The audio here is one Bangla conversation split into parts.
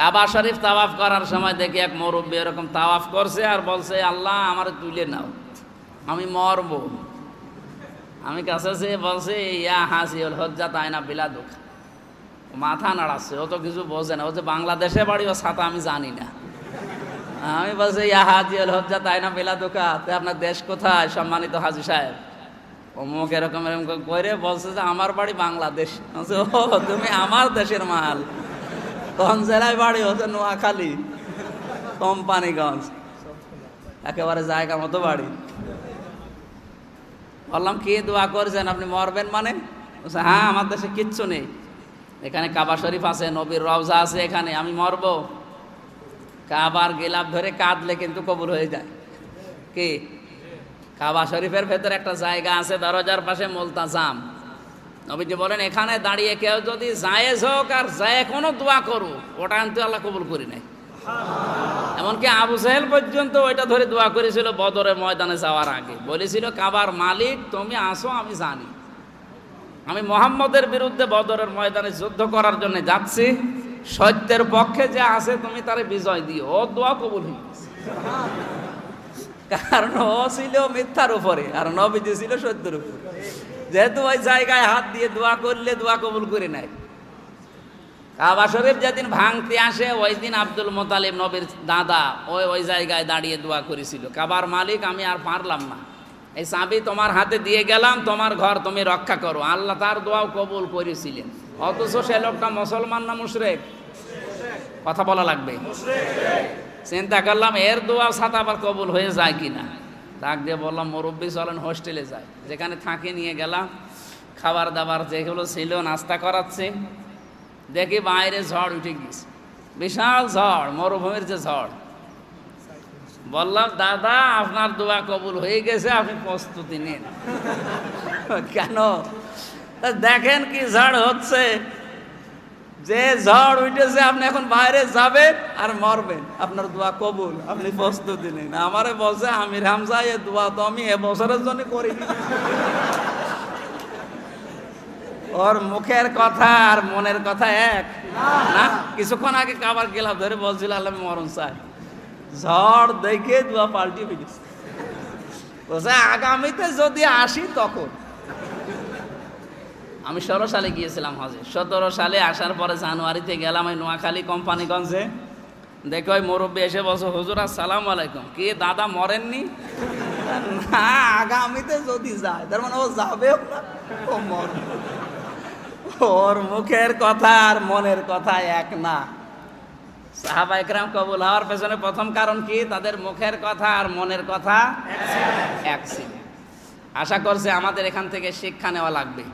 কাবা শরীফ তাওয়াফ করার সময় দেখি এক মুরব্বী এরকম তাওয়াফ করছে আর বলছে, আল্লাহ আমার তুলে নাও, আমি মরবো। আমি কাছে যেয়ে বলছি, ইয়া হাসিউল হজ্জাত আয়না বিলা দুঃখ। মাথা নাড়াচ্ছে, ও তো কিছু বোঝে না, ও যে বাংলাদেশে বাড়ি, ও ছাতা আমি জানি না। আমি বলছি, ইয়া হাজিউল হজ্জাত আয়না বিলা দুঃখা, আপনার দেশ কোথায় সম্মানিত হাজি সাহেব? অমুক এরকম এরকম করে বলছে যে আমার বাড়ি বাংলাদেশ। ও তুমি আমার দেশের মাল। কোন জেলায় বাড়ি? হচ্ছে নোয়াখালী, কোম্পানিগঞ্জ, একেবারে জায়গা মতো বাড়ি। বললাম, কি দোয়া করেছেন আপনি? মরবেন মানে? হ্যাঁ, আমার দেশে কিচ্ছু নেই, এখানে কাবা শরীফ আছে, নবীর রওজা আছে, এখানে আমি মরবো। কাবার গিলাফ ধরে কাঁদলে কিন্তু কবুল হয়ে যায়। কি? কাবা শরীফের ভেতরে একটা জায়গা আছে, দরজার পাশে মুলতাজাম। নবীজি বলেন, এখানে দাঁড়িয়ে কেউ যদি জায়েজ হোক আর যায় কোনো দোয়া করুক, ওটা কিন্তু আল্লাহ কবুল করি নাই। এমনকি আবু জাহেল পর্যন্ত ওইটা ধরে দোয়া করেছিল বদরের ময়দানে যাওয়ার আগে। বলেছিল, কাবার মালিক তুমি আসো, আমি জানি আমি মুহাম্মদের বিরুদ্ধে বদরের ময়দানে যুদ্ধ করার জন্য যাচ্ছি, সত্যের পক্ষে যে আছে তুমি তারে বিজয় দিও। ও দোয়া কবুল হয়ে গেছে, কারণ ও ছিল মিথ্যার উপরে আর নবীজি ছিল সত্যের উপরে। যেহেতু ওই জায়গায় হাত দিয়ে দোয়া করলে দোয়া কবুল করে নাই। কাবা শরীফ যেদিন ভাঙতে আসে, ওই দিন আব্দুল মোতালিব নবীর দাদা ওই জায়গায় দাঁড়িয়ে দোয়া করেছিল, কাবার মালিক আমি আর পারলাম না, এই চাবি তোমার হাতে দিয়ে গেলাম, তোমার ঘর তুমি রক্ষা করো। আল্লাহ তার দোয়াও কবুল করেছিলেন। অথচ সে লোকটা মুসলমান না মুশরিক? কথা বলা লাগবে। চিন্তা করলাম এর দোয়াও সাথে আবার কবুল হয়ে যায় কিনা। ডাক দিয়ে বললাম, মুরব্বী চলেন হোস্টেলে যায়। যেখানে থাকে নিয়ে গেলাম, খাবার দাবার যেগুলো ছিল নাস্তা করাচ্ছে। দেখি বাইরে ঝড় উঠে গেছে, বিশাল ঝড়, মরুভূমির যে ঝড়। বললাম, দাদা আপনার দোয়া কবুল হয়ে গেছে, আপনি প্রস্তুতি নিন। কেন? দেখেন কি ঝড় হচ্ছে, যে ঝড় উঠেছে আপনি এখন বাইরে যাবেন আর মরবেন, আপনার দোয়া কবুল, আপনি প্রস্তুতি নিন। আমারে বলছে, আমির হামজা এ দোয়া তো আমি এবছরের জন্য করিনি। ওর মুখের কথা আর মনের কথা এক না। কিছুক্ষণ আগে কাবার গেলাম ধরে বলছিল, আল্লাহ মরণ চাই, ঝড় দেখে দোয়া পাল্টি হয়ে গেছে। বলছে, আগামীতে যদি আসি তখন। আমি 16 সালে গিয়েছিলাম হজে। 17 সালে আসার পরে জানুয়ারিতে গেলাম ওই নোয়াখালী কোম্পানিগঞ্জে। দেখো ওই মুরব্বী এসে বলছে, হুজুর আসসালামু আলাইকুম। কি দাদা মরেননি? না, আগামীতে যদি যায়, তার মানে ও যাবেও না, ও মরবে। ওর মুখের কথা আর মনের কথা এক না। সাহাবা একরাম কবুল হওয়ার পেছনে প্রথম কারণ কি? তাদের মুখের কথা আর মনের কথা এক ছিল। আশা করছে আমাদের এখান থেকে শিক্ষা নেওয়া লাগবে।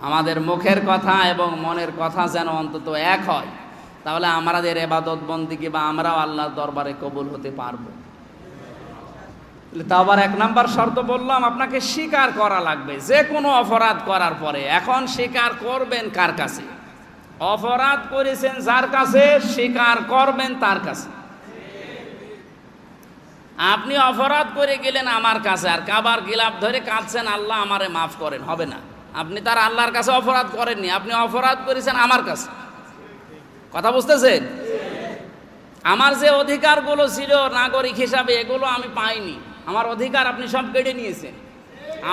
আমাদের মুখের কথা এবং মনের কথা যেন অন্তত এক হয়, তাহলে আমাদের ইবাদত বন্দেগী বা আমরাও আল্লাহর দরবারে কবুল হতে পারবো। তাওবার 1 নাম্বার শর্ত বললাম, আপনাকে স্বীকার করা লাগবে যে কোনো অপরাধ করার পরে। এখন স্বীকার করবেন কার কাছে? অপরাধ করেছেন যার কাছে, স্বীকার করবেন তার কাছে। আপনি অপরাধ করে গেলেন আমার কাছে আর কাবার গিলাফ ধরে কাঁদছেন, আল্লাহ আমারে মাফ করেন, হবে না। আপনি তার আল্লাহর কাছে অপরাধ করেননি, আপনি অপরাধ করেছেন আমার কাছে। কথা বুঝতেছেন? আমার যে অধিকারগুলো ছিল নাগরিক হিসাবে, এগুলো আমি পাইনি। আমার অধিকার আপনি সব কেড়ে নিয়েছেন।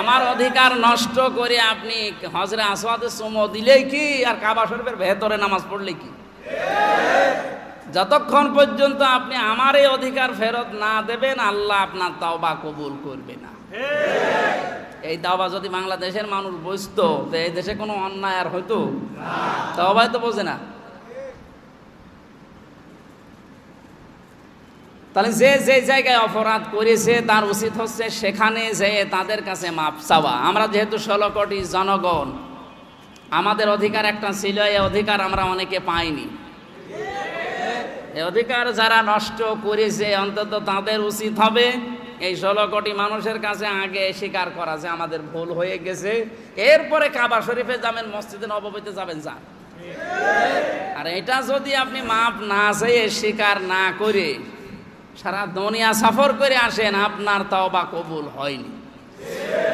আমার অধিকার নষ্ট করে আপনি হজরে আসওয়াদে চুমো দিলেই কি আর কাবা শরীফের ভেতরে নামাজ পড়লে কি? যতক্ষণ পর্যন্ত আপনি আমার এই অধিকার ফেরত না দেবেন, আল্লাহ আপনার তাওবা কবুল করবে না। এই তাওবা যদি বাংলাদেশের মানুষ বুঝতো, তো এই দেশে কোনো অন্যায় আর হইতো? তাওবাই তো বোঝে না। তাহলে যে যে জায়গায় অপরাধ করেছে তার উচিত হচ্ছে সেখানে যেয়ে তাদের কাছে মাপ চাওয়া। আমরা যেহেতু 16 কোটি জনগণ, আমাদের অধিকার একটা ছিল, এই অধিকার আমরা অনেকে পাইনি। এই অধিকার যারা নষ্ট করেছে, অন্তত তাদের উচিত হবে এই 16 কোটি মানুষের কাছে আগে স্বীকার করা যে আমাদের ভুল হয়ে গেছে। এরপরে কাবা শরীফে যাবেন, মসজিদে নববীতে যাবেন, যান। আর এটা যদি আপনি মাপ না চেয়ে স্বীকার না করে সারা দুনিয়া সফর করে আসেন, আপনার তাওবা কবুল হয়নি।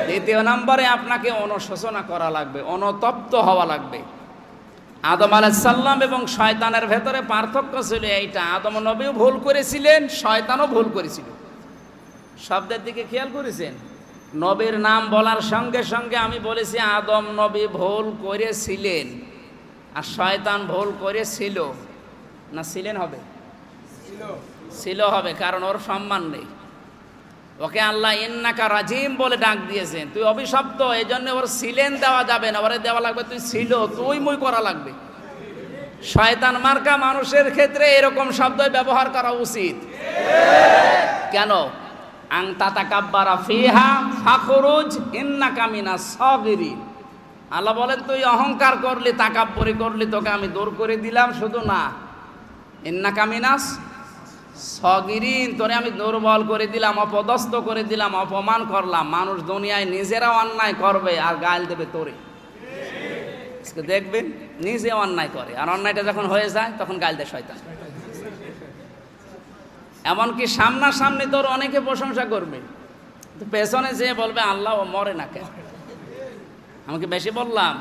দ্বিতীয় নম্বরে আপনাকে অনুশোচনা করা লাগবে, অনুতপ্ত হওয়া লাগবে। আদম আলাইহিস সালাম এবং শয়তানের ভেতরে পার্থক্য ছিল এইটা, আদম নবীও ভুল করেছিলেন, শয়তানও ভুল করেছিল। শব্দের দিকে খেয়াল করেছেন? নবীর নাম বলার সঙ্গে সঙ্গে আমি বলেছি আদম নবী ভুল করেছিলেন, আর শয়তান ভুল করেছিল না ছিলেন হবে? ছিল হবে, কারণ ওর সম্মান নেই। ওকে আল্লাহ ইন্নাকা রাজিম বলে ডাক দিয়েছেন, তুই অভিশপ্ত, এই জন্য ওর ছিলেন দেওয়া যাবে না, ওরে দেওয়া লাগবে তুই ছিল, তুই মুই করা লাগবে। শয়তান মার্কা মানুষের ক্ষেত্রে এরকম শব্দই ব্যবহার করা উচিত। কেন? আং তাতাকাব্বারা ফিহা ফাখরুজ ইন্নাকা মিনাস সাগিরিন। আল্লাহ বলেন তুই অহংকার করলি, তাকাব্বুরি করলি, তোকে আমি দূর করে দিলাম। শুধু না, ইন্নাকা মিনাস সাগিরিন, তোরে আমি দুর্বল করে দিলাম, অপদস্থ করে দিলাম, অপমান করলাম। মানুষ দুনিয়ায় নিজেরাও অন্যায় করবে আর গাল দেবে তোরে। দেখবেন নিজে অন্যায় করে, আর অন্যায়টা যখন হয়ে যায় তখন গাল দেয় শয়তান। এমনকি সামনাসামনি তোর অনেকে প্রশংসা করবে, তো পেছনে যেয়ে বলবে আল্লাহ ও মরে না কেন? আমাকে বেশি বললাম?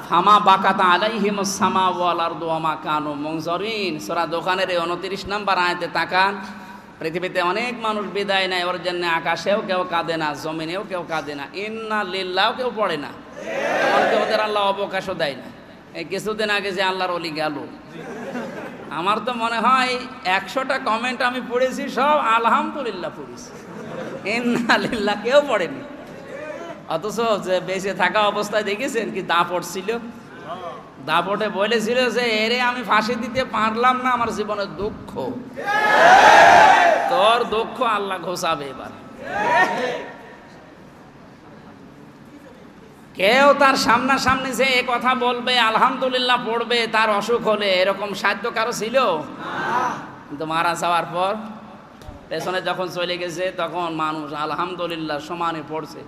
ফামা বাকাতা আলাইহিমুস সামা ওয়াল আরদু ওয়া মা কানু মুনজারিন। সূরা দোকানের 29 নম্বর আয়াতে তাকান। পৃথিবীতে অনেক মানুষ বিদায় নেয়, ওর জন্য আকাশেও কেউ কাঁদে না, জমিনেও কেউ কাঁদে না, ইন্না লিল্লাহও কেউ পড়ে না, এমনকি ওদের আল্লাহ অবকাশও দেয় না। এই কিছুদিন আগে যে আল্লাহর ওলি গেল, আমার তো মনে হয় 100টা কমেন্ট আমি পড়েছি, সব আলহামদুলিল্লাহ পড়েছি, ইন্না লিল্লাহ কেউ পড়েনি। অথচ যে বেঁচে থাকা অবস্থায় দেখেছেন কি দাপট ছিল? দাপটে বলেছিল যে এরে আমি ফাঁসি দিতে পারলাম না, আমার জীবনের দুঃখ। তোর দুঃখ আল্লাহ ঘোষাবে এবার। কেউ তার সামনাসামনি যে এ কথা বলবে, আলহামদুলিল্লাহ পড়বে তার অসুখ হলে, এরকম সাধ্য কারো ছিল? কিন্তু মারা যাওয়ার পর পেছনে যখন চলে গেছে তখন মানুষ আলহামদুলিল্লাহ সমানে পড়ছে।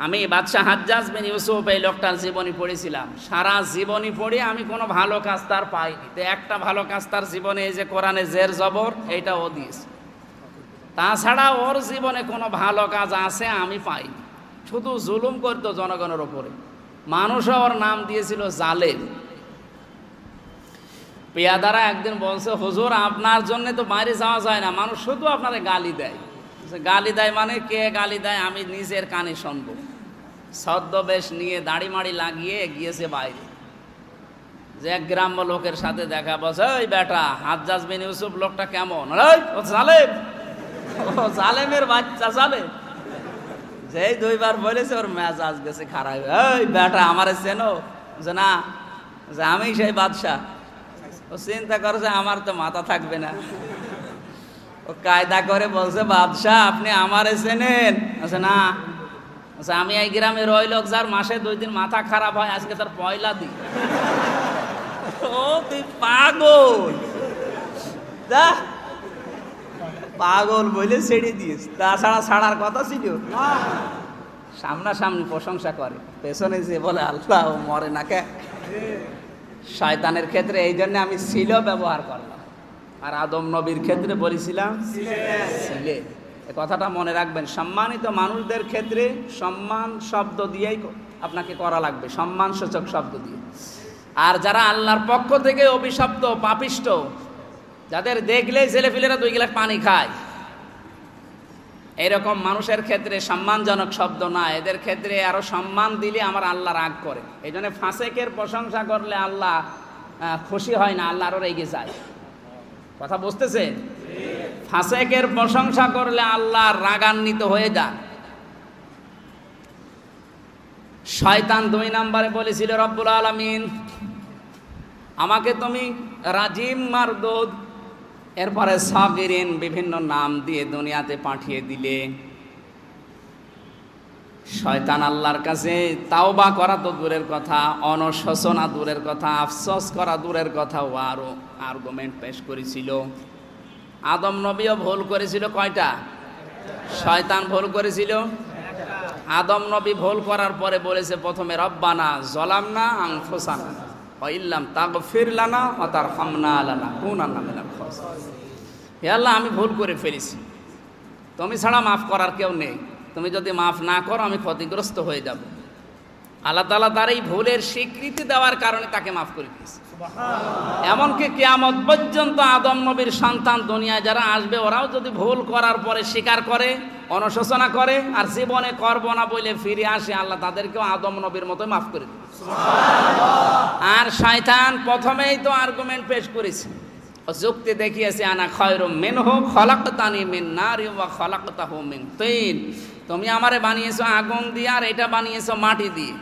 আমি বাদশাহ হাজ্জাজ বিন ইউসুফ এই লোকটার জীবনী পড়েছিলাম, সারা জীবনী পড়ে আমি কোনো ভালো কাজ তার পাইনি। তো একটা ভালো কাজ তার জীবনে এই যে কোরআনে জের জবর এইটা ও দিয়েছে, তাছাড়া ওর জীবনে কোনো ভালো কাজ আছে আমি পাইনি। শুধু জুলুম করতো জনগণের ওপরে। মানুষও ওর নাম দিয়েছিল জালেম। পেয়াদারা একদিন বলছে হুজুর আপনার জন্য তো বাইরে যাওয়া যায় না, মানুষ শুধু আপনারে গালি দেয়। গালি দেয় মানে কে গালি দেয় আমি নিজের কানে শুনবো। ছদ্মবেশ নিয়ে দাড়ি মাড়ি লাগিয়ে গিয়েছে বাইরে, যে এক গ্রাম্য লোকের সাথে দেখা, বলছে ওই বেটা হাজ্জাজ বিন ইউসুফ লোকটা কেমন? ও জালেম, ও জালেমের বাচ্চা জালেম। যেই 2বার বলেছে ওর মেজাজ গেছে খারাপ। ওই বেটা আমারে চেনো? যে না, যে আমি সেই বাদশাহ। ও চিন্তা করছে আমার তো মাথা থাকবে না, ও কায়দা করে বলছে বাদশাহ আপনি আমারে চেনেন? আচ্ছা না, আচ্ছা আমি এই গ্রামের ওই লোক যার মাসে 2 দিন মাথা খারাপ হয়, আজকে তার পয়লা দিন। ও তুই পাগল, যা পাগল বলে ছেড়ে দিস, তাছাড়া ছাড়ার কথা ছিল? সামনাসামনি প্রশংসা করে, পেছনে যে বলে আল্লাহ ও মরে না কে। শয়তানের ক্ষেত্রে এই জন্য আমি ছিল ব্যবহার করলাম, আর আদম নবীর ক্ষেত্রে বলেছিলাম ছিলে। এই কথাটা মনে রাখবেন। সম্মানিত মানুষদের ক্ষেত্রে সম্মান শব্দ দিয়েই আপনাকে করা লাগবে, সম্মানসূচক শব্দ দিয়ে। আর যারা আল্লাহর পক্ষ থেকে অভিশপ্ত পাপিষ্ট, যাদের দেখলেই ছেলেপিলেরা 2 গ্লাস পানি খায়, এরকম মানুষের ক্ষেত্রে সম্মানজনক শব্দ না। এদের ক্ষেত্রে আরো সম্মান দিলে আমার আল্লাহ রাগ করে। এই জন্য ফাসেকের প্রশংসা করলে আল্লাহ খুশি হয় না, আল্লাহ আরো রেগে যায়। কথা বুঝতেছেন? ফাসেকের প্রশংসা করলে আল্লাহ রাগান্বিত হয়ে যান। শয়তান 2 নম্বরে বলেছিল রব্বুল আলামিন আমাকে তুমি রাজিম মারদুদ, এরপরে সাগিরিন বিভিন্ন নাম দিয়ে দুনিয়াতে পাঠিয়ে দিলে। শয়তান আল্লাহর কাছে তাওবা করা তো দূরের কথা, অনুশোচনা দূরের কথা, আফসোস করা দূরের কথা, ও আরো আর্গুমেন্ট পেশ করেছিল। আদম নবীও ভুল করেছিল কয়টা? শয়তান ভুল করেছিল। আদম নবী ভুল করার পরে বলেছে প্রথমে রব্বানা যালামনা আনফুসানা ওয়া ইল্লাম তাগফির লানা ওয়া তারহামনা লানাকুনান্না মিনাল খাসিরিন। হে আল্লাহ আমি ভুল করে ফেলেছি, তুমি ছাড়া মাফ করার কেউ নেই, তুমি যদি মাফ না করো আমি ক্ষতিগ্রস্ত হয়ে যাব। আল্লাহ তাআলা তার এই ভুলের স্বীকৃতি দেওয়ার কারণে তাকে মাফ করে দিয়েছে। এমনকি কিয়ামত পর্যন্ত আদম নবীর সন্তান দুনিয়ায় যারা আসবে, ওরাও যদি ভুল করার পরে স্বীকার করে, অনুশোচনা করে আর জীবনে করব না বলে ফিরে আসে, আল্লাহ তাদেরকেও আদম নবীর মতো মাফ করে দিবে। আর শয়তান প্রথমেই তো আর্গুমেন্ট পেশ করেছে, যুক্তি দেখিয়েছে, আনা খায়রুম মিনহু খলাকতানি মিন নারি ওয়া খলাকতাহু মিন তিন। তুমি আমারে বানিয়েছো আগুন দিয়ে, আর এটা বানিয়েছো মাটি দিয়ে।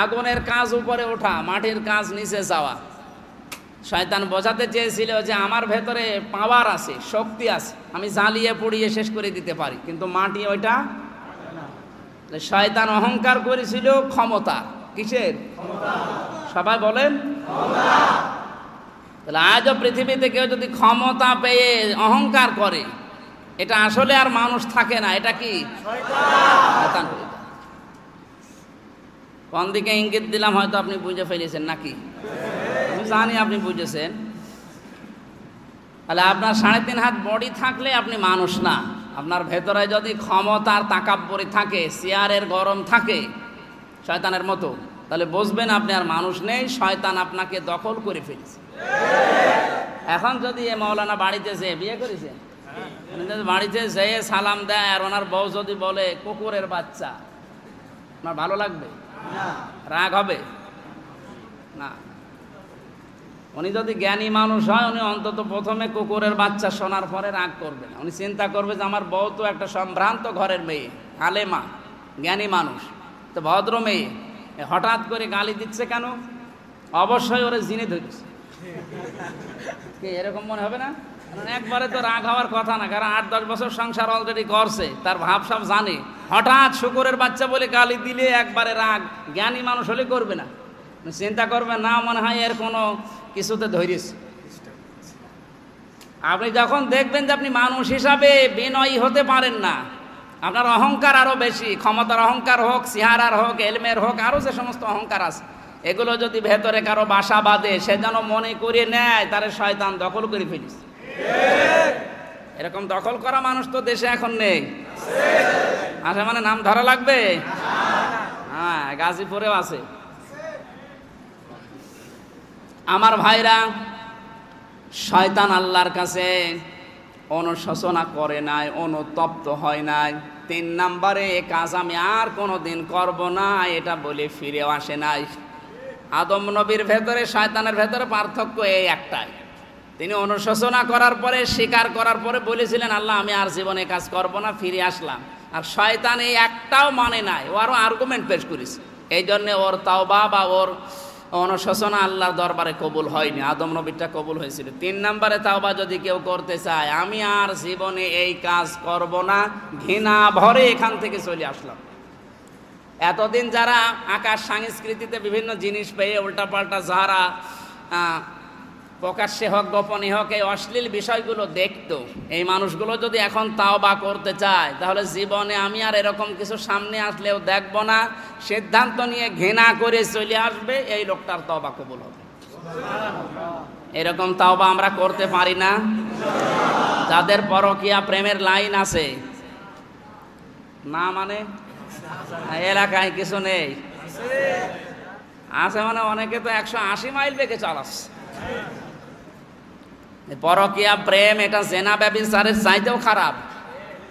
আগুনের কাজ উপরে ওঠা, মাটির কাজ নিচে যাওয়া। শয়তান বোঝাতে চেয়েছিল যে আমার ভেতরে পাওয়ার আছে, শক্তি আছে, আমি জ্বালিয়ে পুড়িয়ে শেষ করে দিতে পারি, কিন্তু মাটি ওইটা। শয়তান অহংকার করেছিল ক্ষমতা। কিসের? সবাই বলেন তাহলে আজও পৃথিবীতে কেউ যদি ক্ষমতা পেয়ে অহংকার করে, এটা আসলে আর মানুষ থাকে না, এটা কি শয়তান। কোন দিকে ইঙ্গিত দিলাম হয়তো আপনি বুঝে ফেলেছেন নাকি? আমি জানি আপনি বুঝেছেন। তাহলে আপনার 3.5 হাত বডি থাকলে আপনি মানুষ না। আপনার ভেতরে যদি ক্ষমতার তাকাব্বরি থাকে, চেয়ারের গরম থাকে শয়তানের মতো, তাহলে বুঝবেন আপনি আর মানুষ নেই, শয়তান আপনাকে দখল করে ফেলেছে। এখন যদি এ মাওলানা বাড়িতে যেয়ে বিয়ে করেছে, বাড়িতে যেয়ে সালাম দেয় আর ওনার বউ যদি বলে কুকুরের বাচ্চা, আপনার ভালো লাগবে? রাগ হবে না। উনি যদি জ্ঞানী মানুষ হয়, উনি অন্তত প্রথমে কুকুরের বাচ্চা শোনার পরে রাগ করবে না। উনি চিন্তা করবে যে আমার বউ তো একটা সম্ভ্রান্ত ঘরের মেয়ে, আলেমা, জ্ঞানী মানুষ, তো ভদ্র মেয়ে, হঠাৎ করে গালি দিচ্ছে কেন? অবশ্যই ওরা জিনে ধরেছে। এরকম মনে হবে না? একবারে তো রাগ হওয়ার কথা না, কারণ 8-10 বছর সংসার অলরেডি করছে, তার ভাব সব জানে। হঠাৎ শুকুরের বাচ্চা বলে গালি দিলে একবারে রাগ। জ্ঞানী মানুষ হলে করবে না, চিন্তা করবে না, মনে হয় এর কোনো কিছুতে ধৈর্যছে। আপনি যখন দেখবেন যে আপনি মানুষ হিসাবে বিনয়ী হতে পারেন না, আপনার অহংকার আরো বেশি, ক্ষমতার অহংকার হোক, চেহারার হোক, এলমের হোক, আরো যে সমস্ত অহংকার আছে, এগুলো যদি ভেতরে কারো বাসা বাঁধে, সে যেন মনে করে নেয় তারে শয়তান দখল করে ফেলিস। এরকম দখল করা মানুষ তো দেশে এখন নেই। আচ্ছা, মানে নাম ধরা লাগবে? হ্যাঁ, গাজীপুরেও আছে। আমার ভাইরা, শয়তান আল্লাহর কাছে অনুশোচনা করে নাই, অনুতপ্ত হয় নাই। 3 নম্বরে এ কাজ আমি আর কোনোদিন করব না, এটা বলে ফিরেও আসে নাই। আদম নবীর ভেতরে শয়তানের ভেতরে পার্থক্য এই একটাই, তিনি অনুশোচনা করার পরে, স্বীকার করার পরে বলেছিলেন আল্লাহ আমি আর জীবনে কাজ করব না, ফিরে আসলাম। আর শয়তান এই একটাও মানে নাই, ও আরও আর্গুমেন্ট পেশ করেছে। এই জন্যে ওর তাওবা বা ওর অনুশোচনা আল্লাহর দরবারে কবুল হয়নি। আদম নবীরটা কবুল হয়েছিল। 3 নম্বরে তাওবা যদি কেউ করতে চায়, আমি আর জীবনে এই কাজ করব না, ঘৃণা ভরে এখান থেকে চলে আসলাম। এতদিন যারা আকাশ সংস্কৃতিতে বিভিন্ন জিনিস পেয়ে উল্টাপাল্টা যারা প্রকাশ্যে হোক গোপনে হোক এই অশ্লীল বিষয়গুলো দেখতো, এই মানুষগুলো যদি এখন তাওবা করতে চায়, তাহলে জীবনে আমি আর এরকম কিছু সামনে আসলেও দেখব না, সিদ্ধান্ত নিয়ে ঘৃণা করে চলে আসবে, এই লোকটার তাওবা কবুল হবে। এরকম তাওবা আমরা করতে পারি না? যাদের পরকীয়া প্রেমের লাইন আছে না, মানে এলাকায় কিছু নেই, আছে মানে অনেকে তো 180 মাইল বেগে চালাচ্ছে। পরকীয়া প্রেম এটা জেনা ব্যভিচারের চাইতেও খারাপ,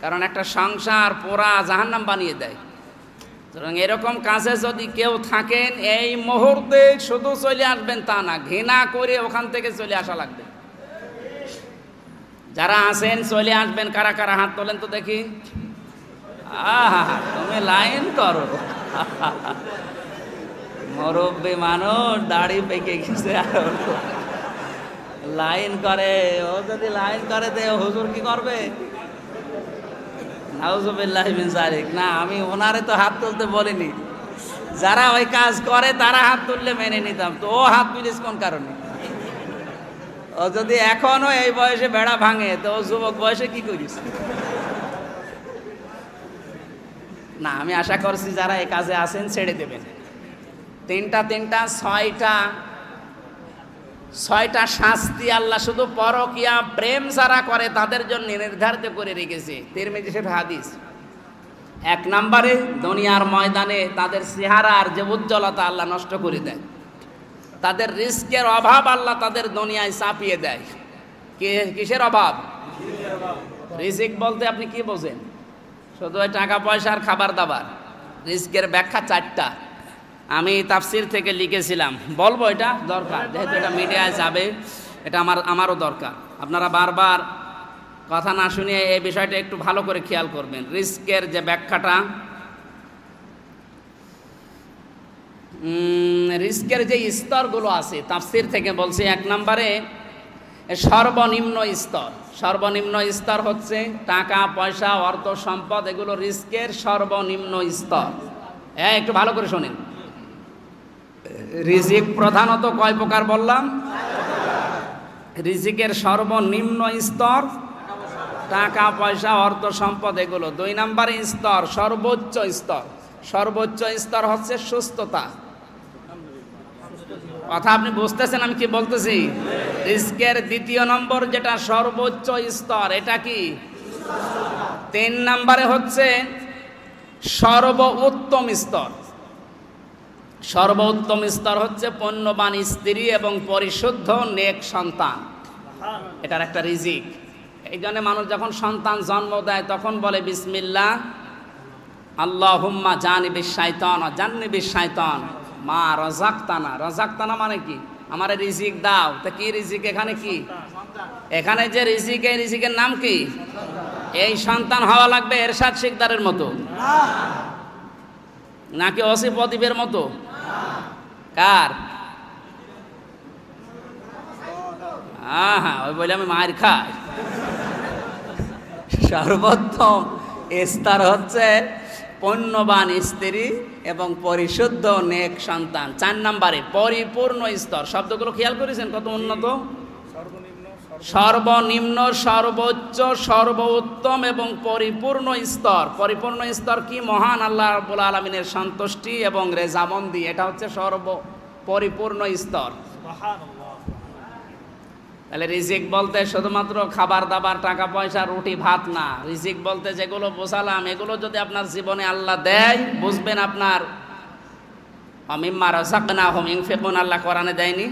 কারণ একটা সংসার পুরা জাহান্নাম বানিয়ে দেয়। সুতরাং এরকম কাজে যদি কেউ থাকেন, এই মুহূর্তে শুধু চলে আসবেন তা না, ঘৃণা করে ওখান থেকে চলে আসা লাগবে। যারা আছেন চলে আসবেন, কারা কারা হাত তোলেন তো দেখি। আহা, তুমি লাইন করো। মুরব্বী মানুষ, দাড়ি পেকে গেছে, লাইন করে। ও যদি লাইন করে তো হুজুর কি করবে? নাউজুবিল্লাহি মিন যালিক। না, আমি ওনারে তো হাত তুলতে বলিনি, যারা ওই কাজ করে তারা হাত তুললে মেনে নিতাম। তো ও হাত তুলিস কোন কারণে? ও যদি এখনো এই বয়সে বেড়া ভাঙে, তো ও যুবক বয়সে কি করিস? না, আমি আশা করছি যারা এই কাজে আছেন ছেড়ে দেবেন। 3টা 6টা শাস্তি আল্লাহ শুধু পরকীয়া প্রেম যারা করে তাদের জন্য নির্ধারিত করে রেখেছে। তিরমিজি শরীফ হাদিস, এক নম্বরে দুনিয়ার ময়দানে তাদের চেহারার যে উজ্জ্বলতা আল্লাহ নষ্ট করে দেয়, তাদের রিস্কের অভাব আল্লাহ তাদের দুনিয়ায় চাপিয়ে দেয়। কিসের অভাব? রিজিক বলতে আপনি কি বোঝেন? শুধু ওই টাকা পয়সা আর খাবার দাবার। রিজিকের ব্যাখ্যা চারটা, আমি তাফসির থেকে লিখেছিলাম, বলবো, এটা দরকার, যেহেতু এটা মিডিয়ায় যাবে, এটা আমারও দরকার। আপনারা বারবার কথা না শুনিয়ে এই বিষয়টা একটু ভালো করে খেয়াল করবেন। রিজিকের যে ব্যাখ্যাটা, রিজিকের যে স্তরগুলো আছে তাফসির থেকে বলছি, এক নম্বরে সর্বনিম্ন স্তর। সর্বনিম্ন স্তর হচ্ছে টাকা পয়সা অর্থ সম্পদ, এগুলো রিজিকের সর্বনিম্ন স্তর। একটু ভালো করে শোনেন, রিজিক প্রধানত কয় প্রকার বললাম? রিজিকের সর্বনিম্ন স্তর টাকা পয়সা অর্থ সম্পদ, এগুলো। দুই নম্বরে স্তর সর্বোচ্চ স্তর। সর্বোচ্চ স্তর হচ্ছে সুস্থতা। কথা আপনি বুঝতেছেন আমি কি বলতেছি? রিজিকের দ্বিতীয় নম্বর যেটা সর্বোচ্চ স্তর, এটা কি? তিন নম্বরে হচ্ছে সর্বোত্তম স্তর। সর্বোত্তম স্তর হচ্ছে পুণ্যবান স্ত্রী এবং পরিশুদ্ধ নেক সন্তান, এটার একটা রিজিক। এই জন্য মানুষ যখন সন্তান জন্ম দেয় তখন বলে বিসমিল্লাহ আল্লাহুম্মা জানিবিশ শাইতান জান্নিবিশ শাইতান মা রাযাকতানা। রাযাকতানা মানে কি? আমারে রিজিক দাও। তা কি রিজিক এখানে? কি এখানে যে রিজিক, এই রিজিকের নাম কি? এই সন্তান হওয়া লাগবে এরশাদ শিকদারের মতো, নাকি ওসি প্রদীপের মতো? কার? হ্যাঁ, ওই বলে আমি মার খাই। সর্বোত্তম স্তর হচ্ছে পুণ্যবান স্ত্রী এবং পরিশুদ্ধ নেক সন্তান। চার নম্বরে পরিপূর্ণ স্তর। শব্দগুলো খেয়াল করেছেন কত উন্নত? সর্বনিম্ন, সর্বোচ্চ, সর্বোত্তম এবং পরিপূর্ণ স্তর। পরিপূর্ণ স্তর কি? মহান আল্লাহ রাব্বুল আলামিনের সন্তুষ্টি এবং রেজামন্দি, এটা হচ্ছে পরিপূর্ণ স্তর। তাহলে রিজিক বলতে শুধুমাত্র খাবার দাবার টাকা পয়সা রুটি ভাত না। রিজিক বলতে যেগুলো বোঝালাম, এগুলো যদি আপনার জীবনে আল্লাহ দেয়, বুঝবেন আপনার মিম্মা রাযাকনাহুম ইউনফিকুন, আল্লাহ কোরআনে দেয়নি?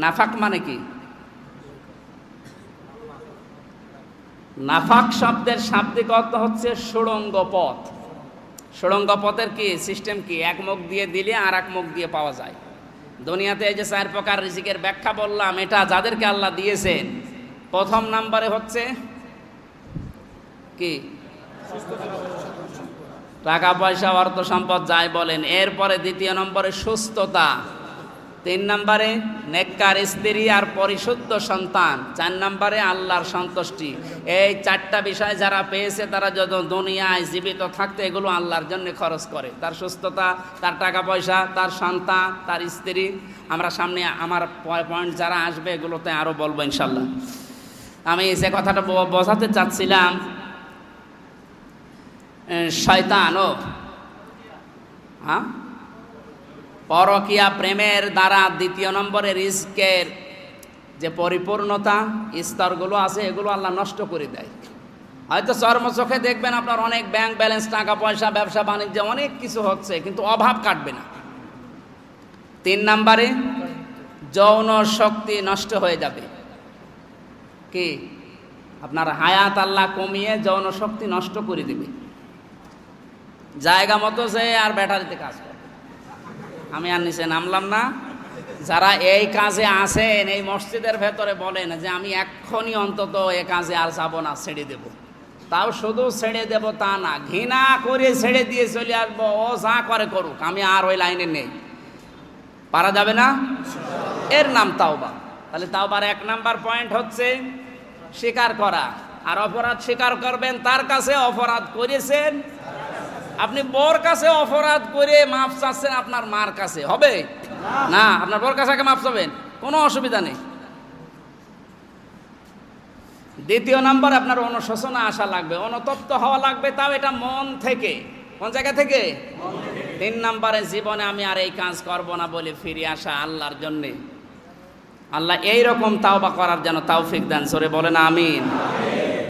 নাফাক মানে কি? নাফাক শব্দের শাব্দিক অর্থ হচ্ছে সুড়ঙ্গ পথ। সুড়ঙ্গ পথের কি সিস্টেম? কি এক মুখ দিয়ে দিলে আর এক মুখ দিয়ে পাওয়া যায়। দুনিয়াতে এই যে চার প্রকার রিজিকের ব্যাখ্যা বললাম, এটা যাদেরকে আল্লাহ দিয়েছেন, প্রথম নম্বরে হচ্ছে কি? টাকা পয়সা অর্থ সম্পদ যাই বলেন। এরপরে দ্বিতীয় নম্বরে সুস্থতা, তিন নম্বরে নেককার স্ত্রী আর পরিশুদ্ধ সন্তান, চার নম্বরে আল্লাহর সন্তুষ্টি। এই চারটা বিষয় যারা পেয়েছে তারা যত দুনিয়ায় জীবিত থাকতে এগুলো আল্লাহর জন্য খরচ করে। তার সুস্থতা, তার টাকা পয়সা, তার সন্তান, তার স্ত্রী। আমরা সামনে আমার পয়েন্ট যারা আসবে এগুলোতে আরও বলবো ইনশাল্লাহ। আমি যে কথাটা বোঝাতে চাচ্ছিলাম, শয়তানও পরকীয়া প্রেমের দ্বারা দ্বিতীয় নম্বরে রিজকের যে পরিপূর্ণতা স্তরগুলো আছে এগুলো আল্লাহ নষ্ট করে দেয়। হয়তো চর্মচোখে দেখবেন আপনার অনেক ব্যাংক ব্যালেন্স, টাকা পয়সা, ব্যবসা বাণিজ্য অনেক কিছু হচ্ছে, কিন্তু অভাব কাটবে না। তিন নম্বরে যৌন শক্তি নষ্ট হয়ে যাবে। কি? আপনার হায়াত আল্লাহ কমিয়ে যৌন শক্তি নষ্ট করে দেবে। জায়গা মতো যে আর ব্যাটারিতে কাজ করে। আমি আর নিচে নামলাম না। যারা এই কাজে আছেন এই মসজিদের ভেতরে বলেন যে আমি এক্ষুনি অন্তত এ কাজে আর যাব না, ছেড়ে দেব। তাও শুধু ছেড়ে দেব তা না, ঘৃণা করে ছেড়ে দিয়ে চলে আসবো, ও যা করে করুক, আমি আর ওই লাইনে নেই। পারা যাবে না? এর নাম তাওবা। তাহলে তাওবার এক নাম্বার পয়েন্ট হচ্ছে স্বীকার করা। আর অপরাধ স্বীকার করবেন তার কাছে অপরাধ করেছেন। আপনি বর কাছে অপরাধ করে মাফ চাচ্ছেন আপনার মার কাছে, হবে না? আপনার বর কাছে মাফ চাবেন, কোনো অসুবিধা নেই। দ্বিতীয় নাম্বার, আপনার অনুশোচনা আসা লাগবে, অনুতপ্ত হওয়া লাগবে, তাও এটা মন থেকে। কোন জায়গা থেকে? তিন নাম্বারে জীবনে আমি আর এই কাজ করব না বলে ফিরে আসা আল্লাহর জন্যে। আল্লাহ এইরকম তাওবা করার যেন তৌফিক দেন। সরে বলেন আমিন।